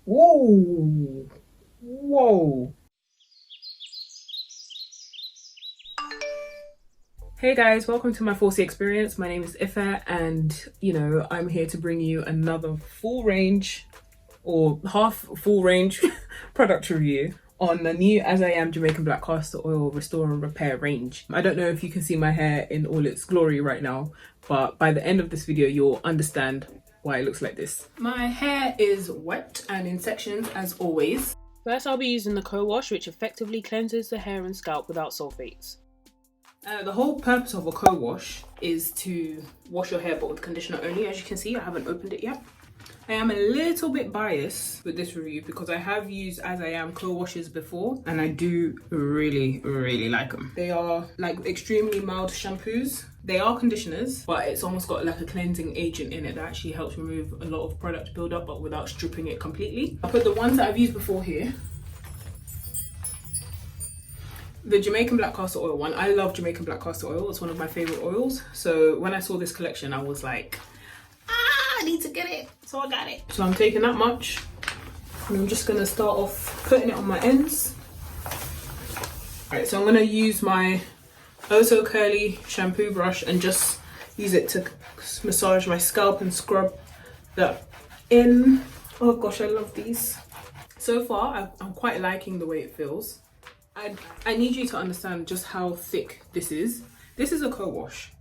Whoa, whoa. Hey guys, welcome to my 4C experience. My name is Ife and I'm here to bring you another full range or half full range product review on the new As I Am Jamaican Black Castor Oil Restore and Repair range. I don't know if you can see my hair in all its glory right now, but by the end of this video you'll understand why it looks like this. My hair is wet and in sections as always. First I'll be using the co-wash, which effectively cleanses the hair and scalp without sulfates. The whole purpose of a co-wash is to wash your hair but with conditioner only. As you can see, I haven't opened it yet. I am a little bit biased with this review because I have used As I Am co-washes before and I do really like them. They are like extremely mild shampoos. They are conditioners, but it's almost got like a cleansing agent in it that actually helps remove a lot of product buildup but without stripping it completely. I'll put the ones that I've used before here. The Jamaican Black Castor Oil one. I love Jamaican Black Castor Oil. It's one of my favorite oils. So when I saw this collection, I was like, I need to get it. So I got it. So I'm taking that much. And I'm just gonna start off putting it on my ends. All right, so I'm gonna use my Oh So Curly shampoo brush and just use it to massage my scalp and scrub that in. Oh gosh, I love these. So far, I'm quite liking the way it feels. I need you to understand just how thick this is. This is a co-wash.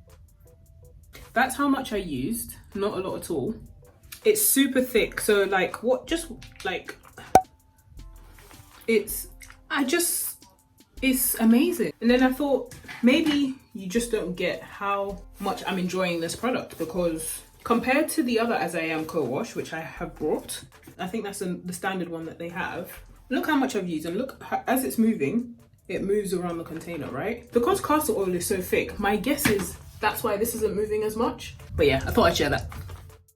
That's how much I used, not a lot at all. It's super thick, so like it's amazing. And then I thought maybe you just don't get how much I'm enjoying this product, because compared to the other As I Am co-wash, which I have brought, I think that's the standard one that they have. Look how much I've used, and look how, as it's moving, it moves around the container, right? Because castor oil is so thick, my guess is that's why this isn't moving as much. But yeah, I thought I'd share that.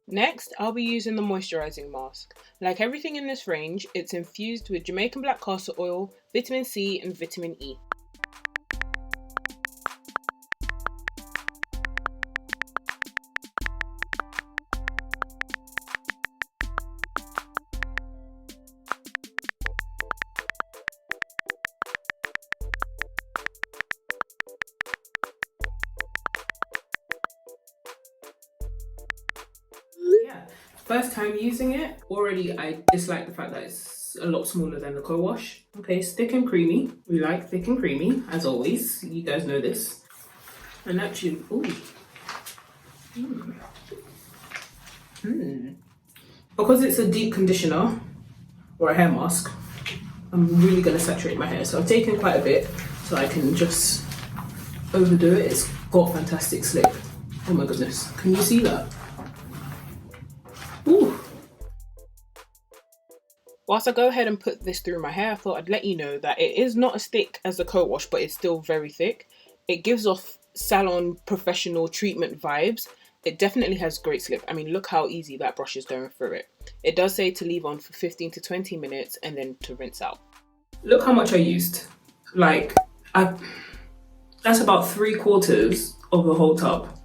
Next, I'll be using the moisturizing mask. Like everything in this range, it's infused with Jamaican Black Castor Oil, vitamin C and vitamin E. Yeah, first time using it, already I dislike the fact that it's a lot smaller than the co-wash. Okay, it's thick and creamy. We like thick and creamy, as always. You guys know this. And actually, because it's a deep conditioner or a hair mask, I'm really gonna saturate my hair. So I've taken quite a bit so I can just overdo it. It's got fantastic slip. Oh my goodness, can you see that? Ooh. Whilst I go ahead and put this through my hair, I thought I'd let you know that it is not as thick as the co-wash, but it's still very thick. It gives off salon professional treatment vibes. It definitely has great slip. I mean, look how easy that brush is going through it. It does say to leave on for 15 to 20 minutes and then to rinse out. Look how much I used. Like, that's about 3/4 of the whole tub.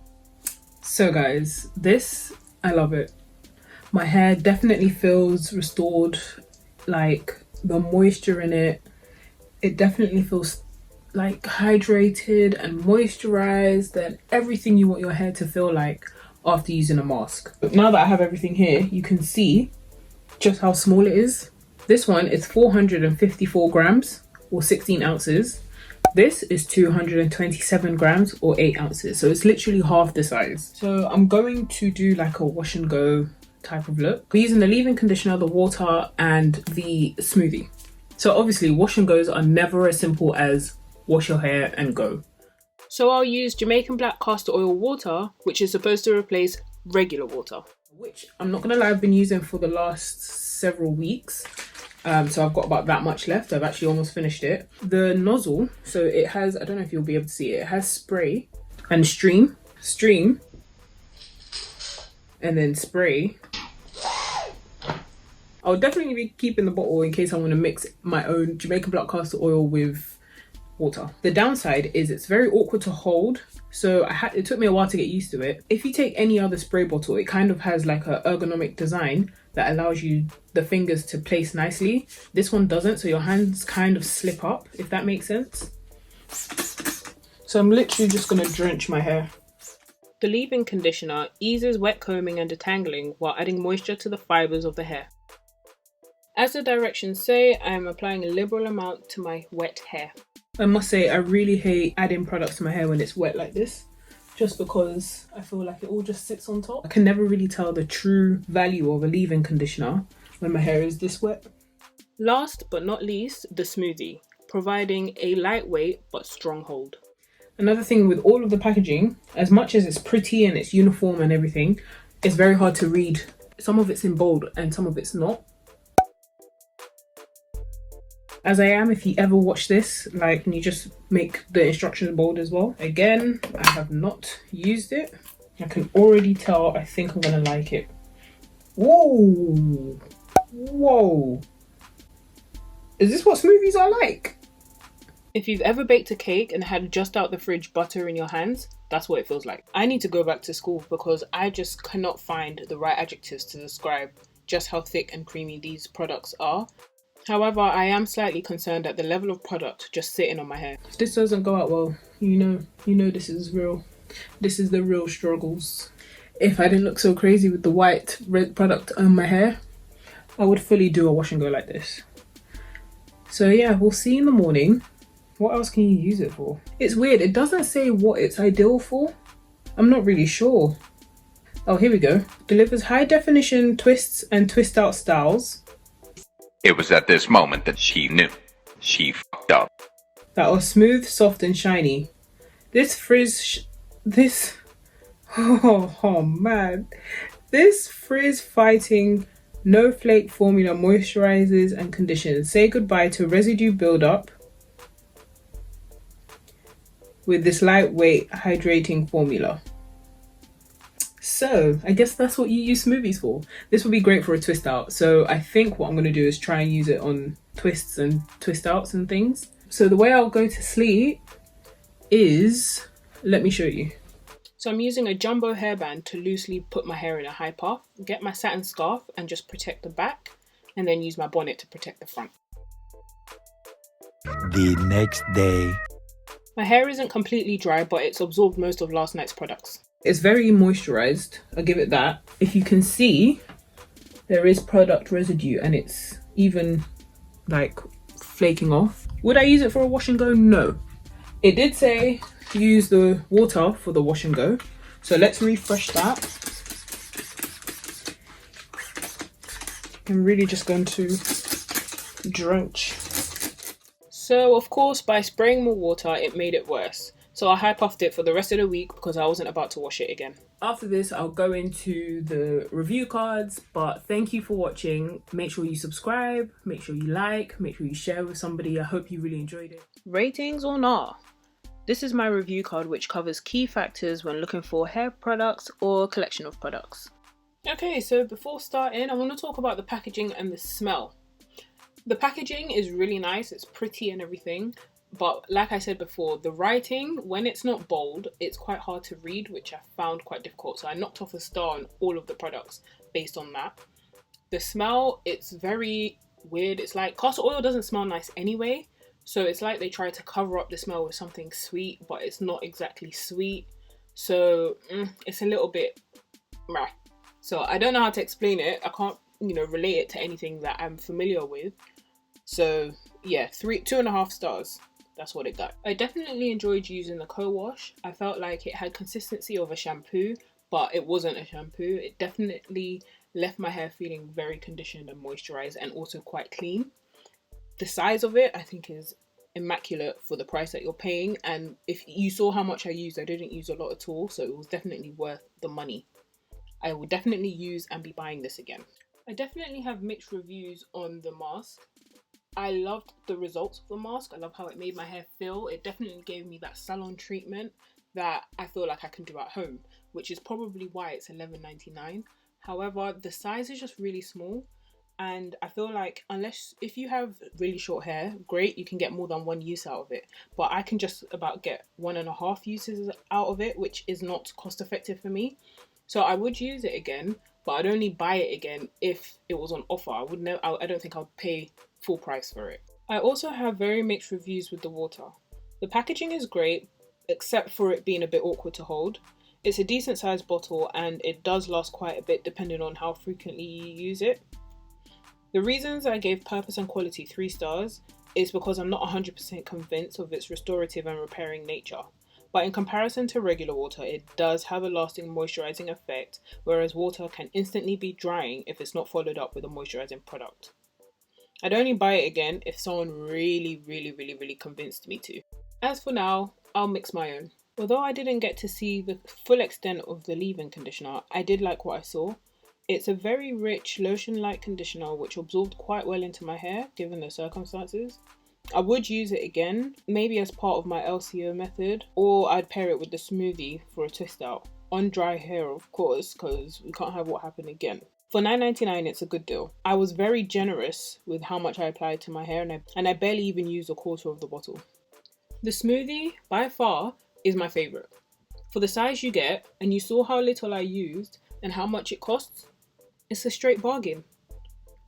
So guys, this, I love it. My hair definitely feels restored, like the moisture in it. It definitely feels like hydrated and moisturized and everything you want your hair to feel like after using a mask. But now that I have everything here, you can see just how small it is. This one is 454 grams or 16 ounces. This is 227 grams or 8 ounces. So it's literally half the size. So I'm going to do like a wash and go type of look. We're using the leave-in conditioner, the water and the smoothie. So obviously wash and goes are never as simple as wash your hair and go. So I'll use Jamaican Black Castor Oil water, which is supposed to replace regular water, which I'm not gonna lie, I've been using for the last several weeks. So I've got about that much left. I've actually almost finished it. The nozzle, so it has, I don't know if you'll be able to see it, it has spray and stream, and then spray. I'll definitely be keeping the bottle in case I want to mix my own Jamaican Black Castor Oil with water. The downside is it's very awkward to hold, so it took me a while to get used to it. If you take any other spray bottle, it kind of has like a ergonomic design that allows you the fingers to place nicely. This one doesn't, so your hands kind of slip up, if that makes sense. So I'm literally just going to drench my hair. The leave-in conditioner eases wet combing and detangling while adding moisture to the fibres of the hair. As the directions say, I am applying a liberal amount to my wet hair. I must say, I really hate adding products to my hair when it's wet like this, just because I feel like it all just sits on top. I can never really tell the true value of a leave-in conditioner when my hair is this wet. Last but not least, the Smoothie, providing a lightweight but strong hold. Another thing with all of the packaging, as much as it's pretty and it's uniform and everything, it's very hard to read. Some of it's in bold and some of it's not. As I am, if you ever watch this, like, can you just make the instructions bold as well? Again, I have not used it. I can already tell I think I'm gonna like it. Whoa! Whoa! Is this what smoothies are like? If you've ever baked a cake and had just out the fridge butter in your hands, that's what it feels like. I need to go back to school because I just cannot find the right adjectives to describe just how thick and creamy these products are. However, I am slightly concerned at the level of product just sitting on my hair. If this doesn't go out well, you know this is real. This is the real struggles. If I didn't look so crazy with the white red product on my hair, I would fully do a wash and go like this. So yeah, we'll see in the morning. What else can you use it for? It's weird, it doesn't say what it's ideal for. I'm not really sure. Oh, here we go. Delivers high definition twists and twist out styles. It was at this moment that she knew. She fucked up. That are smooth, soft and shiny. Oh man. This frizz fighting no flake formula moisturizes and conditions. Say goodbye to residue buildup with this lightweight hydrating formula. So I guess that's what you use smoothies for. This would be great for a twist out. So I think what I'm going to do is try and use it on twists and twist outs and things. So the way I'll go to sleep is, let me show you. So I'm using a jumbo hairband to loosely put my hair in a high puff, get my satin scarf and just protect the back, and then use my bonnet to protect the front. The next day. My hair isn't completely dry, but it's absorbed most of last night's products. It's very moisturized, I'll give it that. If you can see, there is product residue and it's even like flaking off. Would I use it for a wash and go? No. It did say use the water for the wash and go. So let's refresh that. I'm really just going to drench. So of course, by spraying more water, it made it worse. So I high puffed it for the rest of the week because I wasn't about to wash it again. After this, I'll go into the review cards, but thank you for watching. Make sure you subscribe, make sure you like, make sure you share with somebody. I hope you really enjoyed it. Ratings or Nahhh? This is my review card which covers key factors when looking for hair products or collection of products. Okay, so before starting, I want to talk about the packaging and the smell. The packaging is really nice, it's pretty and everything. But like I said before, the writing, when it's not bold, it's quite hard to read, which I found quite difficult. So I knocked off a star on all of the products based on that. The smell, it's very weird. It's like castor oil doesn't smell nice anyway. So it's like they try to cover up the smell with something sweet, but it's not exactly sweet. So it's a little bit meh. So I don't know how to explain it. I can't, relate it to anything that I'm familiar with. So yeah, 2.5 stars. That's what it got. I definitely enjoyed using the co-wash. I felt like it had consistency of a shampoo, but it wasn't a shampoo. It definitely left my hair feeling very conditioned and moisturized and also quite clean. The size of it, I think, is immaculate for the price that you're paying. And if you saw how much I used, I didn't use a lot at all. So it was definitely worth the money. I will definitely use and be buying this again. I definitely have mixed reviews on the mask. I loved the results of the mask. I love how it made my hair feel. It definitely gave me that salon treatment that I feel like I can do at home, which is probably why it's $11.99. However, the size is just really small. And I feel like if you have really short hair, great, you can get more than one use out of it. But I can just about get 1.5 uses out of it, which is not cost effective for me. So I would use it again, but I'd only buy it again if it was on offer. I don't think I'd pay full price for it. I also have very mixed reviews with the water. The packaging is great, except for it being a bit awkward to hold. It's a decent sized bottle and it does last quite a bit depending on how frequently you use it. The reasons I gave purpose and quality 3 stars is because I'm not 100% convinced of its restorative and repairing nature. But in comparison to regular water, it does have a lasting moisturising effect, whereas water can instantly be drying if it's not followed up with a moisturising product. I'd only buy it again if someone really convinced me to. As for now, I'll mix my own. Although I didn't get to see the full extent of the leave-in conditioner, I did like what I saw. It's a very rich lotion-like conditioner which absorbed quite well into my hair given the circumstances. I would use it again, maybe as part of my LCO method, or I'd pair it with the Smoothie for a twist out. On dry hair, of course, because we can't have what happened again. For $9.99, it's a good deal. I was very generous with how much I applied to my hair, and I barely even used a quarter of the bottle. The Smoothie, by far, is my favourite. For the size you get, and you saw how little I used and how much it costs, it's a straight bargain.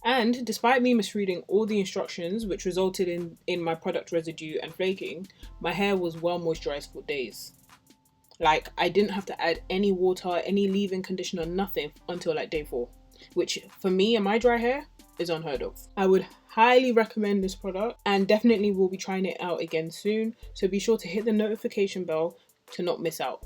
And despite me misreading all the instructions, which resulted in my product residue and flaking, my hair was well moisturised for days. Like, I didn't have to add any water, any leave-in conditioner, nothing until like day 4. Which, for me and my dry hair, is unheard of. I would highly recommend this product and definitely will be trying it out again soon. So be sure to hit the notification bell to not miss out.